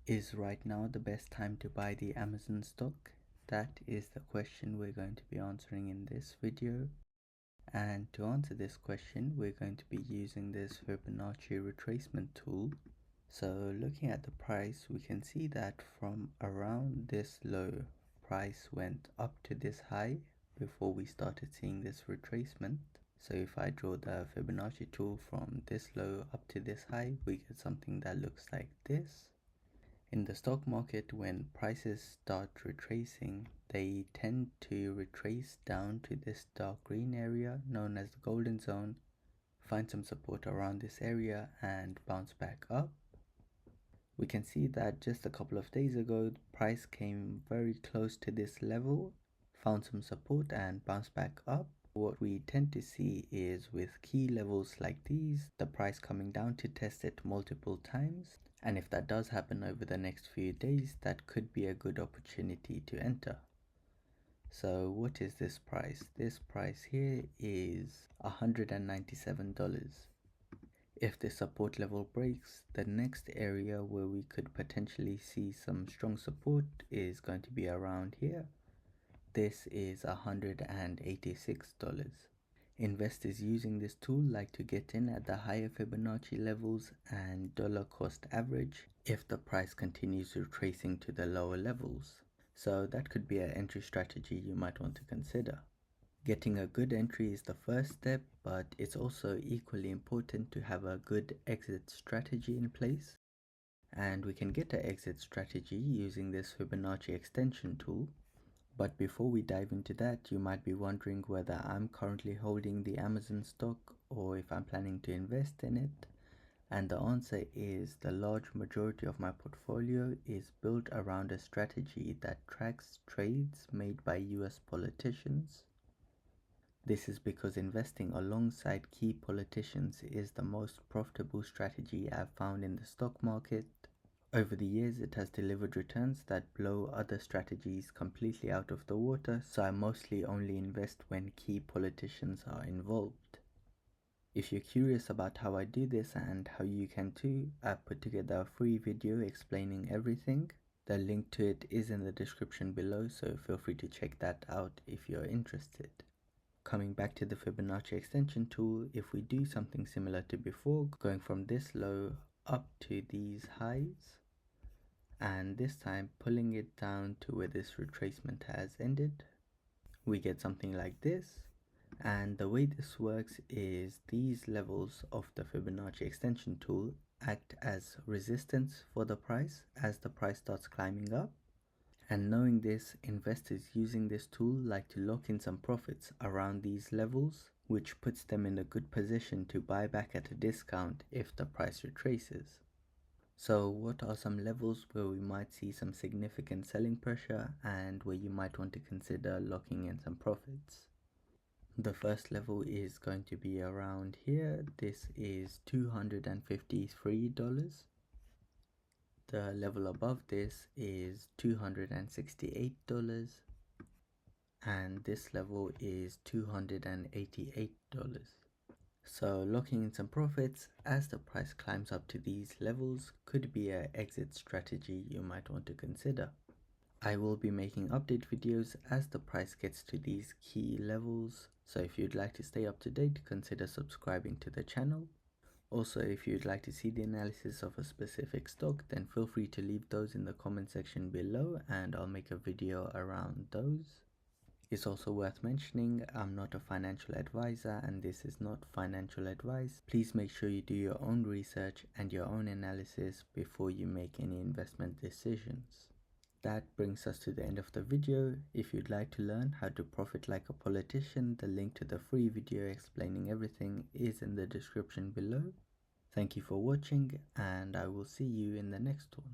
Is right now the best time to buy the Amazon stock? That is the question we're going to be answering in this video. And to answer this question, we're going to be using this Fibonacci retracement tool. So looking at the price, we can see that from around this low, price went up to this high before we started seeing this retracement. So if I draw the Fibonacci tool from this low up to this high, we get something that looks like this. In the stock market, when prices start retracing, they tend to retrace down to this dark green area known as the golden zone, find some support around this area and bounce back up. We can see that just a couple of days ago, the price came very close to this level, found some support and bounced back up. What we tend to see is with key levels like these, the price coming down to test it multiple times. And if that does happen over the next few days, that could be a good opportunity to enter. So what is this price? This price here is $197. If the support level breaks, the next area where we could potentially see some strong support is going to be around here. This is $186. Investors using this tool like to get in at the higher Fibonacci levels and dollar cost average if the price continues retracing to the lower levels. So that could be an entry strategy you might want to consider. Getting a good entry is the first step, but it's also equally important to have a good exit strategy in place. And we can get an exit strategy using this Fibonacci extension tool. But before we dive into that, you might be wondering whether I'm currently holding the Amazon stock or if I'm planning to invest in it. And the answer is the large majority of my portfolio is built around a strategy that tracks trades made by US politicians. This is because investing alongside key politicians is the most profitable strategy I've found in the stock market. Over the years, it has delivered returns that blow other strategies completely out of the water, so I mostly only invest when key politicians are involved. If you're curious about how I do this and how you can too, I've put together a free video explaining everything. The link to it is in the description below, so feel free to check that out if you're interested. Coming back to the Fibonacci extension tool, if we do something similar to before, going from this low up to these highs, and this time pulling it down to where this retracement has ended, we get something like this. And the way this works is these levels of the Fibonacci extension tool act as resistance for the price as the price starts climbing up. And knowing this, investors using this tool like to lock in some profits around these levels, which puts them in a good position to buy back at a discount if the price retraces. So what are some levels where we might see some significant selling pressure and where you might want to consider locking in some profits? The first level is going to be around here. This is $253. The level above this is $268. And this level is $288. So locking in some profits as the price climbs up to these levels could be an exit strategy you might want to consider. I will be making update videos as the price gets to these key levels, so if you'd like to stay up to date, consider subscribing to the channel. Also, if you'd like to see the analysis of a specific stock, then feel free to leave those in the comment section below and I'll make a video around those. It's also worth mentioning I'm not a financial advisor and this is not financial advice. Please make sure you do your own research and your own analysis before you make any investment decisions. That brings us to the end of the video. If you'd like to learn how to profit like a politician, the link to the free video explaining everything is in the description below. Thank you for watching and I will see you in the next one.